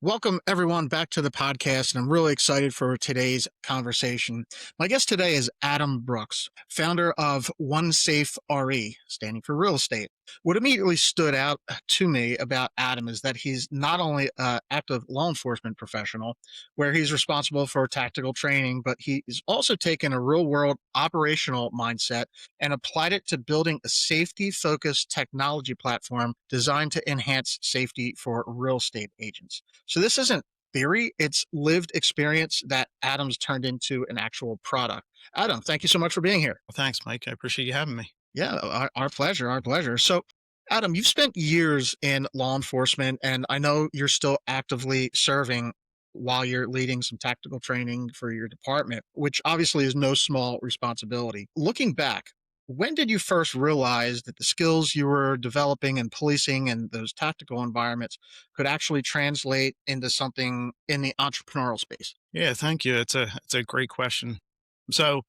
Welcome, everyone, back to the podcast. And I'm really excited for today's conversation. My guest today is Adam Brooks, founder of One Safe RE, standing for real estate. What immediately stood out to me about Adam is that he's not only an active law enforcement professional, where he's responsible for tactical training, but he's also taken a real world operational mindset and applied it to building a safety focused technology platform designed to enhance safety for real estate agents. So this isn't theory, it's lived experience that Adam's turned into an actual product. Adam, thank you so much for being here. Well, thanks, Mike. I appreciate you having me. Yeah, our pleasure, our pleasure. So, Adam, you've spent years in law enforcement, and I know you're still actively serving while you're leading some tactical training for your department, which obviously is no small responsibility. Looking back, when did you first realize that the skills you were developing in policing and those tactical environments could actually translate into something in the entrepreneurial space? Yeah, thank you. It's a great question. So,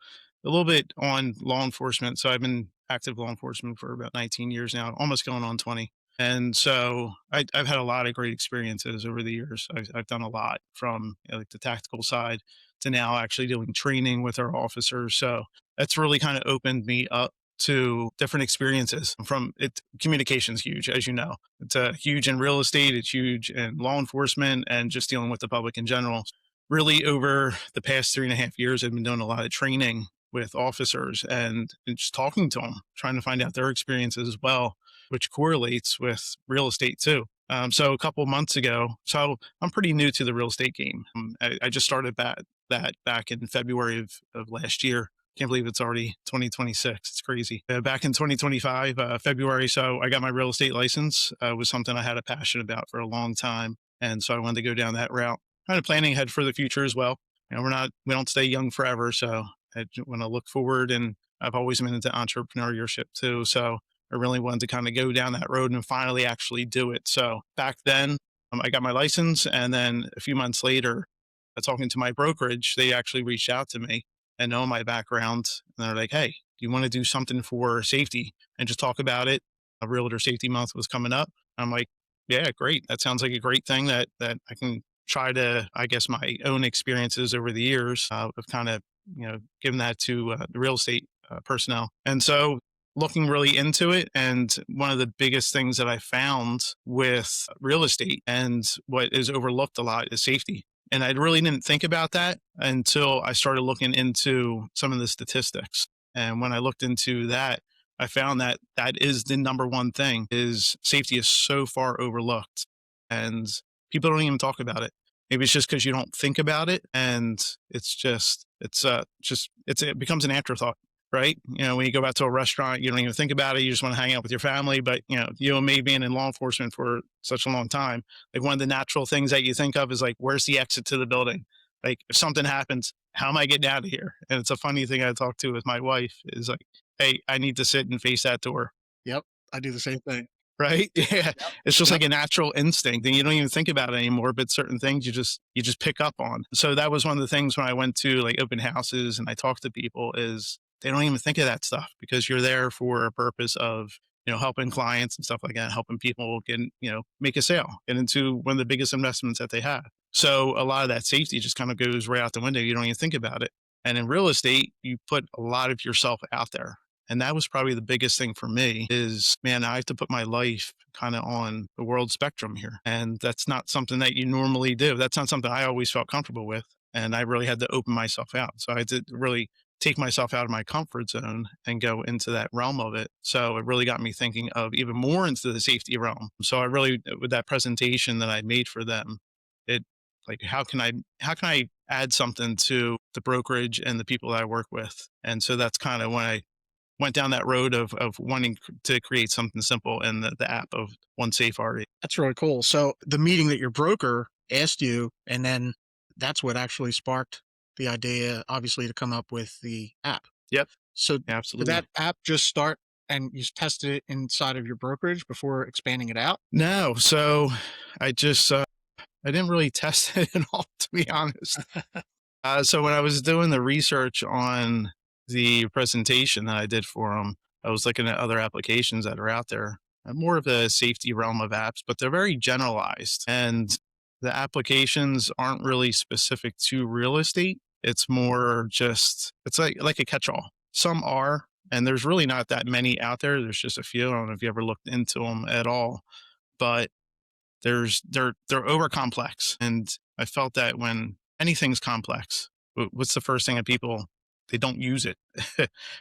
a little bit on law enforcement. So, I've been active law enforcement for about 19 years now, almost going on 20. And so, I've had a lot of great experiences over the years. I've done a lot from like the tactical side to now actually doing training with our officers. So, that's really kind of opened me up to different experiences. From it, communication's huge, as you know. It's huge in real estate. It's huge in law enforcement and just dealing with the public in general. Really, over the past 3.5 years, I've been doing a lot of training with officers and just talking to them, trying to find out their experiences as well, which correlates with real estate too. So a couple of months ago, so I'm pretty new to the real estate game. I just started that back in February of last year. Can't believe it's already 2026. It's crazy. Back in 2025, February, so I got my real estate license. Was something I had a passion about for a long time, and so I wanted to go down that route. Kind of planning ahead for the future as well. We don't stay young forever. So I want to look forward, and I've always been into entrepreneurship too. So I really wanted to kind of go down that road and finally actually do it. So back then, I got my license, and then a few months later, talking to my brokerage, they actually reached out to me and know my background, and they're like, "Hey, do you want to do something for safety and just talk about it?" A Realtor Safety Month was coming up. I'm like, "Yeah, great. That sounds like a great thing that I can try to, I guess, my own experiences over the years of kind of, giving that to the real estate personnel." And so looking really into it. And one of the biggest things that I found with real estate and what is overlooked a lot is safety. And I really didn't think about that until I started looking into some of the statistics. And when I looked into that, I found that that is the number one thing is safety is so far overlooked and people don't even talk about it. Maybe it's just because you don't think about it, and it becomes an afterthought, right? When you go out to a restaurant, you don't even think about it. You just want to hang out with your family. But you and me being in law enforcement for such a long time, like one of the natural things that you think of is like, where's the exit to the building? Like if something happens, how am I getting out of here? And it's a funny thing I talk to with my wife is like, hey, I need to sit and face that door. Yep, I do the same thing. Right? Yeah. Yep, It's just yep. like a natural instinct and you don't even think about it anymore, but certain things you just pick up on. So that was one of the things when I went to like open houses and I talked to people is they don't even think of that stuff because you're there for a purpose of, helping clients and stuff like that, helping people get, make a sale, get into one of the biggest investments that they have. So a lot of that safety just kind of goes right out the window. You don't even think about it. And in real estate, you put a lot of yourself out there. And that was probably the biggest thing for me is, man, I have to put my life kind of on the world spectrum here. And that's not something that you normally do. That's not something I always felt comfortable with. And I really had to open myself out. So I had to really take myself out of my comfort zone and go into that realm of it. So it really got me thinking of even more into the safety realm. So I really, with that presentation that I made for them, it like, how can I add something to the brokerage and the people that I work with? And so that's kind of when I went down that road of wanting to create something simple in the app of One Safe RE. That's really cool. So the meeting that your broker asked you, and then that's what actually sparked the idea, obviously, to come up with the app. Yep, So did absolutely. that app just start and you tested it inside of your brokerage before expanding it out? No, so I just I didn't really test it at all, to be honest. So when I was doing the research on the presentation that I did for them, I was looking at other applications that are out there, more of the safety realm of apps, but they're very generalized. And The applications aren't really specific to real estate. It's more just it's like a catch-all. Some are, and there's really not that many out there. There's just a few. I don't know if you ever looked into them at all, but they're over complex, and I felt that when anything's complex, what's the first thing that people they don't use it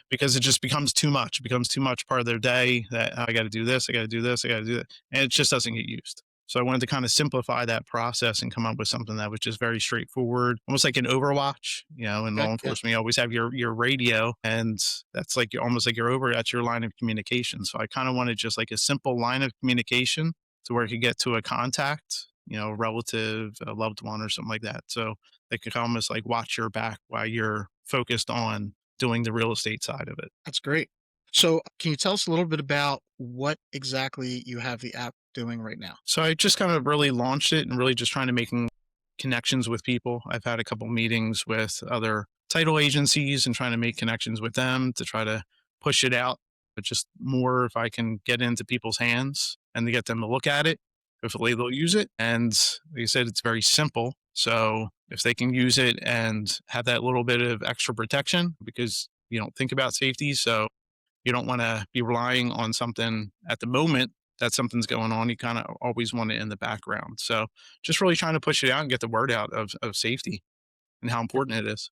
because it just becomes too much. It becomes too much part of their day that "Oh, I got to do this, I got to do this, I got to do that," and it just doesn't get used. So I wanted to kind of simplify that process and come up with something that was just very straightforward, almost like an Overwatch. In Okay, law yeah, enforcement, you always have your radio, and that's like almost like your over. That's your line of communication. So I kind of wanted just like a simple line of communication to where it could get to a contact, a relative, a loved one, or something like that. So they could almost like watch your back while you're focused on doing the real estate side of it. that's great. So, can you tell us a little bit about what exactly you have the app doing right now? So I just kind of really launched it and really just trying to making connections with people. I've had a couple meetings with other title agencies and trying to make connections with them to try to push it out. But just more if I can get into people's hands and to get them to look at it, hopefully they'll use it. And like I said, it's very simple. So if they can use it and have that little bit of extra protection, because you don't think about safety. So you don't want to be relying on something at the moment that something's going on. You kind of always want it in the background. So just really trying to push it out and get the word out of safety and how important it is.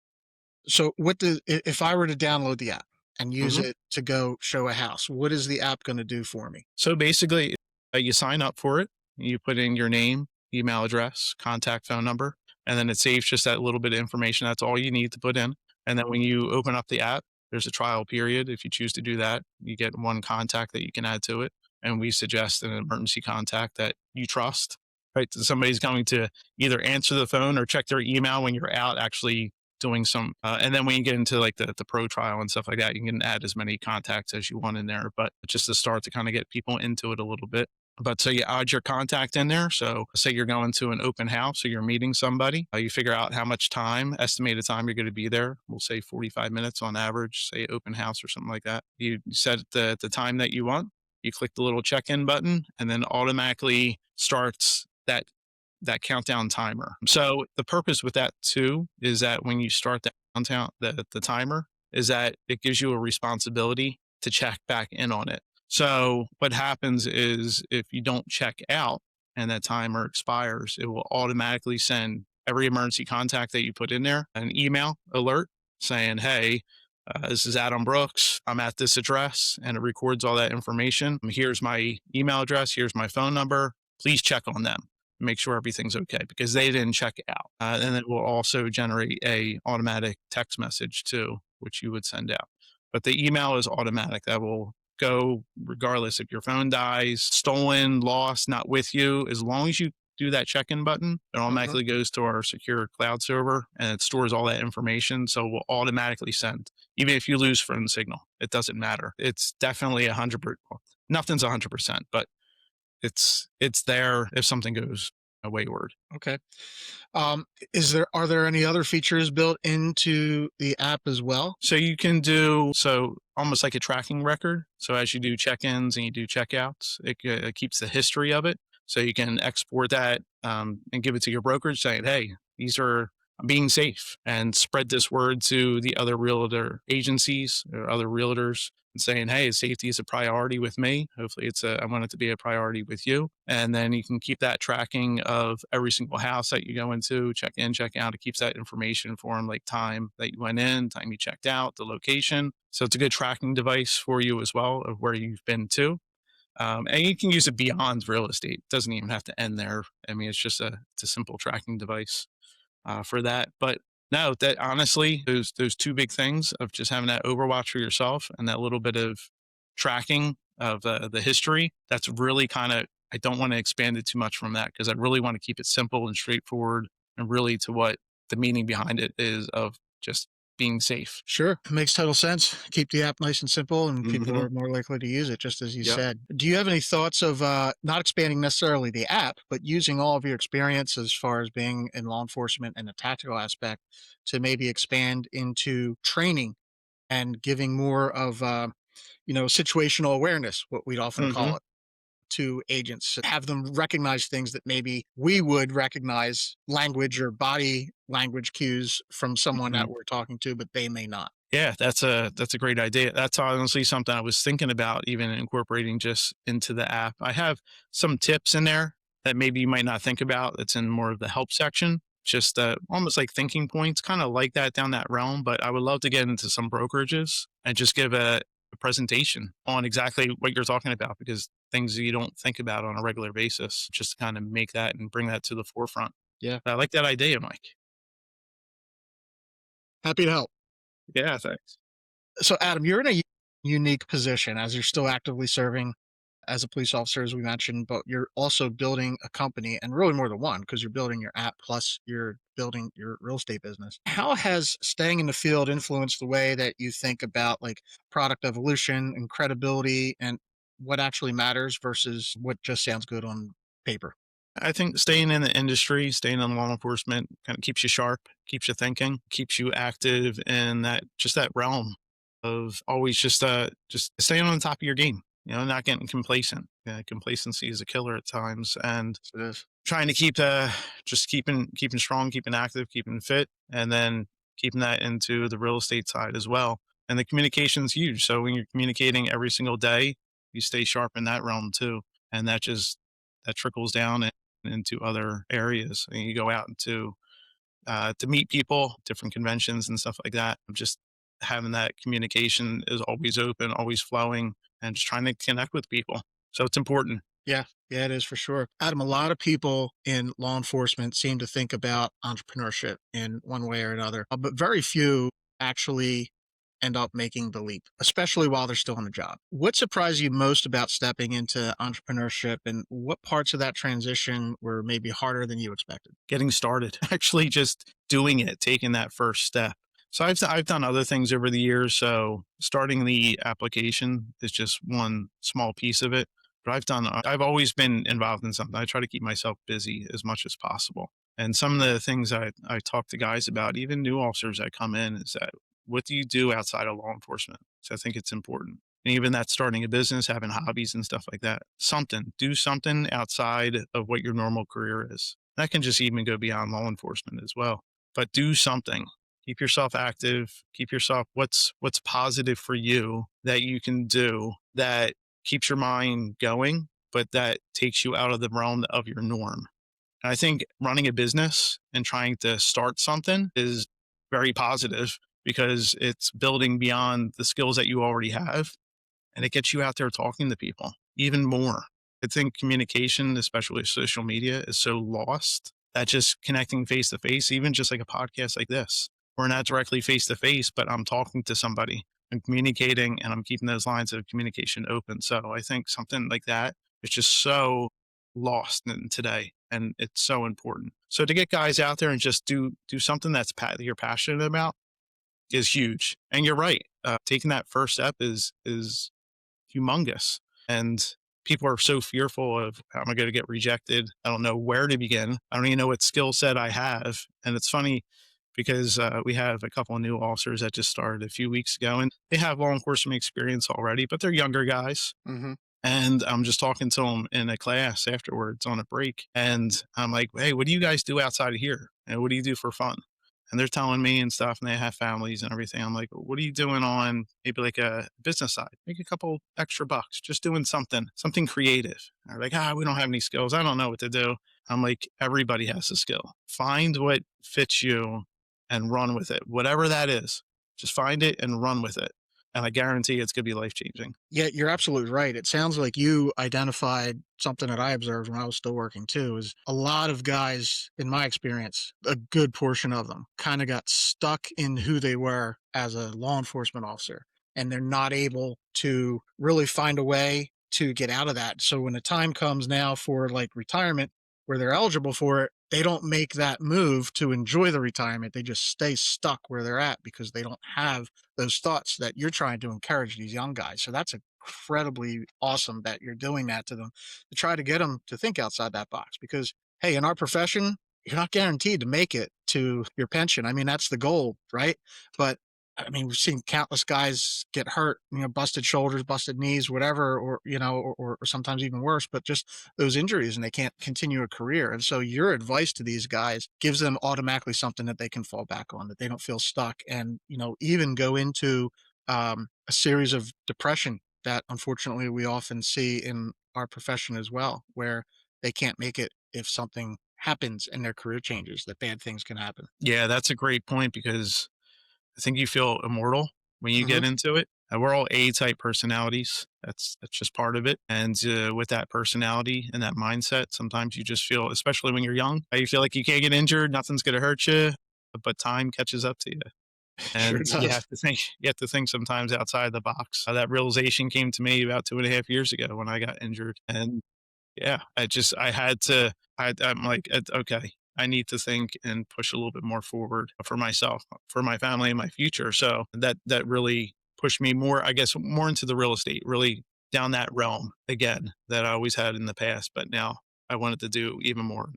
So, what does if I were to download the app and use Mhm. it to go show a house, what is the app going to do for me? So basically, you sign up for it, you put in your name, email address, contact phone number, and then it saves just that little bit of information. That's all you need to put in. And then when you open up the app, there's a trial period. If you choose to do that, you get one contact that you can add to it. And we suggest an emergency contact that you trust, right? So somebody's going to either answer the phone or check their email when you're out actually doing some and then when you get into like the pro trial and stuff like that, you can add as many contacts as you want in there, but just to start to kind of get people into it a little bit. But so you add your contact in there. So say you're going to an open house or you're meeting somebody, you figure out how much time, estimated time you're going to be there. We'll say 45 minutes on average, say open house or something like that. You set the time that you want, you click the little check-in button, and then automatically starts that countdown timer. So the purpose with that too is that when you start that countdown, the timer, is that it gives you a responsibility to check back in on it. So what happens is if you don't check out and that timer expires, it will automatically send every emergency contact that you put in there an email alert saying, "Hey, this is Adam Brooks. I'm at this address," and it records all that information. Here's my email address. Here's my phone number. Please check on them, make sure everything's okay because they didn't check it out. And it will also generate a automatic text message too, which you would send out. But the email is automatic. That will go regardless if your phone dies, stolen, lost, not with you. As long as you do that check-in button, it Mhm. automatically goes to our secure cloud server and it stores all that information. So we'll automatically send, even if you lose phone signal, it doesn't matter. It's definitely 100%. Nothing's 100%, but it's there if something goes wayward. Okay. Are there any other features built into the app as well? So you can do so almost like a tracking record. So as you do check-ins and you do checkouts, it keeps the history of it. So you can export that and give it to your brokerage, saying, "Hey, these are I'm being safe," and spread this word to the other realtor agencies or other realtors and saying, "Hey, safety is a priority with me. Hopefully, I want it to be a priority with you." And then you can keep that tracking of every single house that you go into, check in, check out. It keeps that information for them, like time that you went in, time you checked out, the location. So it's a good tracking device for you as well of where you've been to. And you can use it beyond real estate. It doesn't even have to end there. I mean, it's a simple tracking device for that. But no, that honestly, those two big things of just having that Overwatch for yourself and that little bit of tracking of the history. That's really kind of I don't want to expand it too much from that because I really want to keep it simple and straightforward and really to what the meaning behind it is of just being safe. Sure. Makes total sense. Keep the app nice and simple, and people Hmm. are more likely to use it, just as you Yep. said. Do you have any thoughts of not expanding necessarily the app, but using all of your experience as far as being in law enforcement and the tactical aspect to maybe expand into training and giving more of, situational awareness, what we'd often Hmm. call it? to agents, have them recognize things that maybe we would recognize language or body language cues from someone that Mhm. we're talking to, but they may not. Yeah, that's a great idea. That's honestly something I was thinking about even incorporating just into the app. I have some tips in there that maybe you might not think about. It's in more of the help section, just almost like thinking points, kind of like that down that realm. But I would love to get into some brokerages and just give a presentation on exactly what you're talking about because things you don't think about on a regular basis, just to kind of make that and bring that to the forefront. Yeah. I like that idea, Mike. Happy to help. Yeah, thanks. So, Adam, you're in a unique position as you're still actively serving as a police officer, as we mentioned, but you're also building a company and really more than one because you're building your app plus you're building your real estate business. How has staying in the field influenced the way that you think about like product evolution and credibility and what actually matters versus what just sounds good on paper? I think staying in the industry, staying in law enforcement kind of keeps you sharp, keeps you thinking, keeps you active in that realm of always just staying on the top of your game, not getting complacent. Yeah, complacency is a killer at times and It is. trying to just keeping strong, keeping active, keeping fit, and then keeping that into the real estate side as well. And the communication is huge. So when you're communicating every single day, you stay sharp in that realm too. And that trickles down into other areas. And you go out to meet people, different conventions and stuff like that. Just having that communication is always open, always flowing, and just trying to connect with people. So it's important. Yeah, yeah, it is for sure. Adam, a lot of people in law enforcement seem to think about entrepreneurship in one way or another, but very few actually end up making the leap, especially while they're still in a job. What surprised you most about stepping into entrepreneurship, and what parts of that transition were maybe harder than you expected? Getting started, actually just doing it, taking that first step. So I've done other things over the years. So starting the application is just one small piece of it. But I've always been involved in something. I try to keep myself busy as much as possible. And some of the things I talk to guys about, even new officers that come in, is that what do you do outside of law enforcement? So I think it's important. And even that starting a business, having hobbies and stuff like that. Do something outside of what your normal career is. That can just even go beyond law enforcement as well. But do something. Keep yourself active. Keep yourself what's positive for you that you can do that keeps your mind going, but that takes you out of the realm of your norm. And I think running a business and trying to start something is very positive because it's building beyond the skills that you already have and it gets you out there talking to people even more. I think communication, especially social media, is so lost that just connecting face to face, even just like a podcast like this, we're not directly face to face, but I'm talking to somebody, I'm communicating, and I'm keeping those lines of communication open. So I think something like that is just so lost in today, and it's so important. So to get guys out there and just do something that you're passionate about is huge. And you're right, taking that first step is humongous. And people are so fearful of how am I going to get rejected? I don't know where to begin. I don't even know what skill set I have. And it's funny because we have a couple of new officers that just started a few weeks ago and they have law enforcement experience already, but they're younger guys. Hmm. And I'm just talking to them in a class afterwards on a break. And I'm like, hey, what do you guys do outside of here? And what do you do for fun? And they're telling me and stuff, and they have families and everything. I'm like, what are you doing on maybe like a business side? Make a couple extra bucks, just doing something creative. And they're like, we don't have any skills. I don't know what to do. I'm like, everybody has a skill. Find what fits you and run with it. Whatever that is, just find it and run with it. And I guarantee it's going to be life changing. Yeah, you're absolutely right. It sounds like you identified something that I observed when I was still working too, is a lot of guys, in my experience, a good portion of them kind of got stuck in who they were as a law enforcement officer. And they're not able to really find a way to get out of that. So when the time comes now for like retirement, where they're eligible for it, they don't make that move to enjoy the retirement. They just stay stuck where they're at because they don't have those thoughts that you're trying to encourage these young guys. So that's incredibly awesome that you're doing that to them to try to get them to think outside that box because, hey, in our profession, you're not guaranteed to make it to your pension. I mean, that's the goal, right? But I mean, we've seen countless guys get hurt, busted shoulders, busted knees, whatever, or, or sometimes even worse, but just those injuries and they can't continue a career. And so your advice to these guys gives them automatically something that they can fall back on, that they don't feel stuck and, even go into a series of depression that unfortunately we often see in our profession as well, where they can't make it if something happens and their career changes, that bad things can happen. Yeah, that's a great point because I think you feel immortal when you Hmm. get into it. We're all A-type personalities. That's just part of it. And with that personality and that mindset, sometimes you just feel, especially when you're young, you feel like you can't get injured, nothing's going to hurt you, but time catches up to you. Sure And you does. have to think, you have to think sometimes outside the box. That realization came to me about 2.5 years ago when I got injured, and yeah, I had to, I'm like, okay, I need to think and push a little bit more forward for myself, for my family and my future. So that really pushed me more, I guess, more into the real estate, really down that realm again that I always had in the past, but now I wanted to do even more.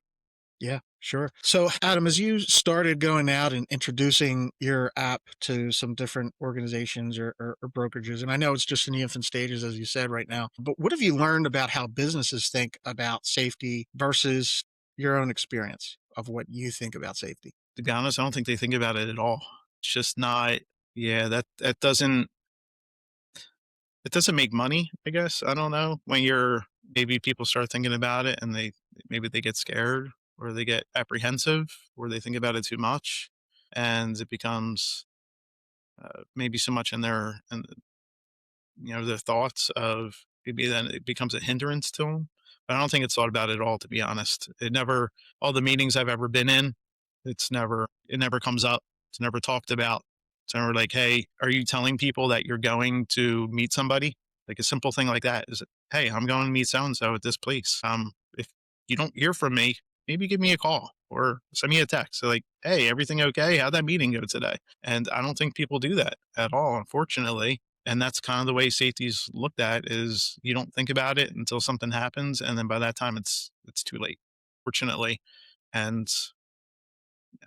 Yeah, sure. So, Adam, as you started going out and introducing your app to some different organizations or brokerages, and I know it's just in the infant stages, as you said right now, but what have you learned about how businesses think about safety versus your own experience of what you think about safety? To be honest, I don't think they think about it at all. It's just not, yeah, that doesn't, it doesn't make money, I guess. I don't know. When you're, maybe people start thinking about it and maybe they get scared or they get apprehensive or they think about it too much and it becomes maybe so much in their thoughts of, maybe then it becomes a hindrance to them. But I don't think it's thought about it at all, to be honest. It never, all the meetings I've ever been in, it never comes up. It's never talked about. It's never like, hey, are you telling people that you're going to meet somebody? Like a simple thing like that is, hey, I'm going to meet so and so at this place. If you don't hear from me, maybe give me a call or send me a text. So like, hey, everything okay? How'd that meeting go today? And I don't think people do that at all, unfortunately. And that's kind of the way safety's looked at, is you don't think about it until something happens, and then by that time it's too late, fortunately. And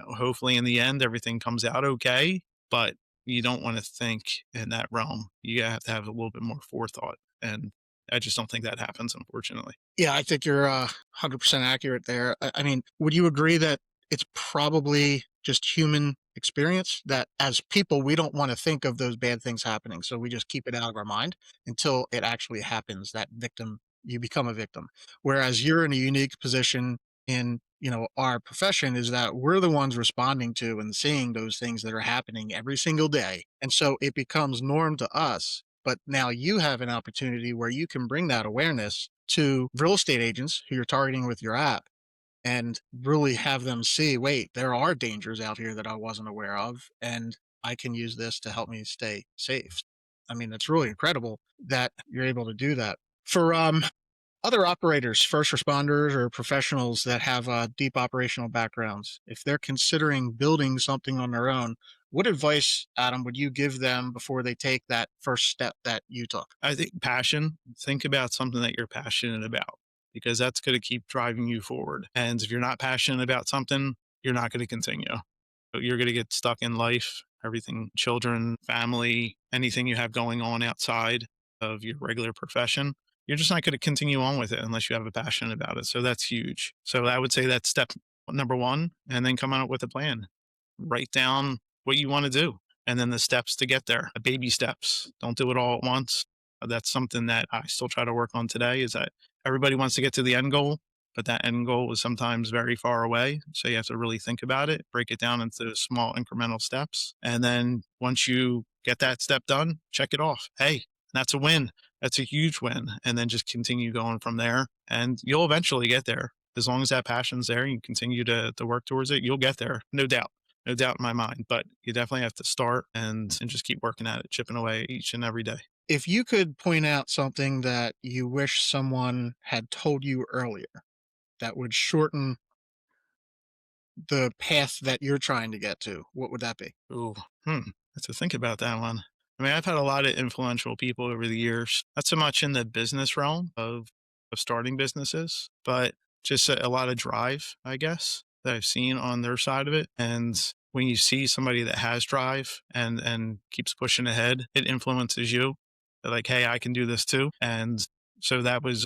hopefully in the end everything comes out okay, but you don't want to think in that realm. You have to have a little bit more forethought, and I just don't think that happens, unfortunately. Yeah, I think you're 100% accurate there. I mean, would you agree that it's probably just human experience that as people, we don't want to think of those bad things happening. So we just keep it out of our mind until it actually happens, that victim, you become a victim. Whereas you're in a unique position in, our profession is that we're the ones responding to and seeing those things that are happening every single day. And so it becomes norm to us. But now you have an opportunity where you can bring that awareness to real estate agents who you're targeting with your app and really have them see, wait, there are dangers out here that I wasn't aware of, and I can use this to help me stay safe. I mean, it's really incredible that you're able to do that. For other operators, first responders, or professionals that have deep operational backgrounds, if they're considering building something on their own, what advice, Adam, would you give them before they take that first step that you took? I think passion, think about something that you're passionate about, because that's going to keep driving you forward. And if you're not passionate about something, you're not going to continue. You're going to get stuck in life, everything, children, family, anything you have going on outside of your regular profession. You're just not going to continue on with it unless you have a passion about it. So that's huge. So I would say that's step number one, and then come out with a plan. Write down what you want to do and then the steps to get there, baby steps. Don't do it all at once. That's something that I still try to work on today, is that everybody wants to get to the end goal, but that end goal is sometimes very far away. So you have to really think about it, break it down into small incremental steps. And then once you get that step done, check it off. Hey, that's a win. That's a huge win. And then just continue going from there. And you'll eventually get there. As long as that passion's there, you continue to work towards it, you'll get there. No doubt. No doubt in my mind. But you definitely have to start and just keep working at it, chipping away each and every day. If you could point out something that you wish someone had told you earlier that would shorten the path that you're trying to get to, what would that be? Ooh, hmm. Have to think about that one. I mean, I've had a lot of influential people over the years, not so much in the business realm of starting businesses, but just a lot of drive, I guess, that I've seen on their side of it. And when you see somebody that has drive and keeps pushing ahead, it influences you. Like, hey, I can do this too. And so that was,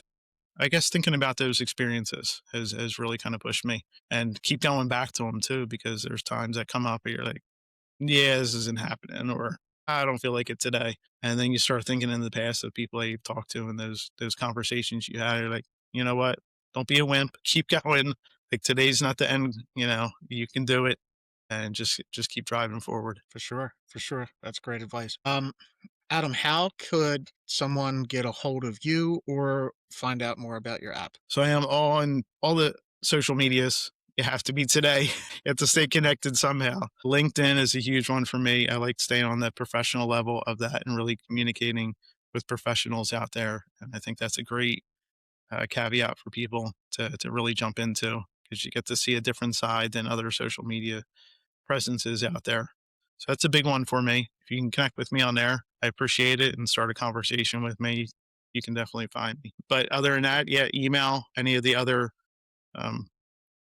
I guess, thinking about those experiences has really kind of pushed me and keep going back to them too, because there's times that come up where you're like, yeah, this isn't happening, or I don't feel like it today. And then you start thinking in the past of people that you've talked to and those conversations you had. You're like, you know what? Don't be a wimp. Keep going. Like today's not the end. You can do it, and just keep driving forward. For sure, for sure. That's great advice. Adam, how could someone get a hold of you or find out more about your app? So I am on all the social medias. You have to be today. You have to stay connected somehow. LinkedIn is a huge one for me. I like staying on the professional level of that and really communicating with professionals out there. And I think that's a great caveat for people to really jump into, because you get to see a different side than other social media presences out there. So that's a big one for me. If you can connect with me on there, I appreciate it, and start a conversation with me. You can definitely find me. But other than that, yeah, email any of the other um,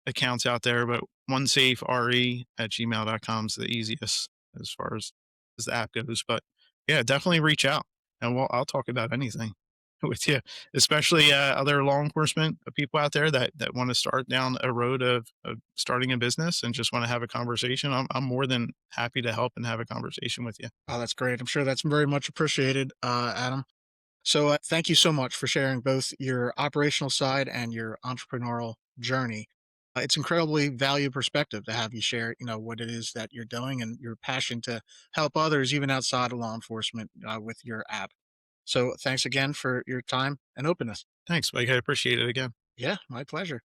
accounts out there. But onesafere@gmail.com is the easiest as far as the app goes. But yeah, definitely reach out, and I'll talk about anything with you, especially other law enforcement people out there that want to start down a road of starting a business and just want to have a conversation. I'm more than happy to help and have a conversation with you. Oh, that's great. I'm sure that's very much appreciated, Adam. So, thank you so much for sharing both your operational side and your entrepreneurial journey. It's incredibly valuable perspective to have you share, what it is that you're doing and your passion to help others, even outside of law enforcement, with your app. So, thanks again for your time and openness. Thanks, Mike. I appreciate it again. Yeah, my pleasure.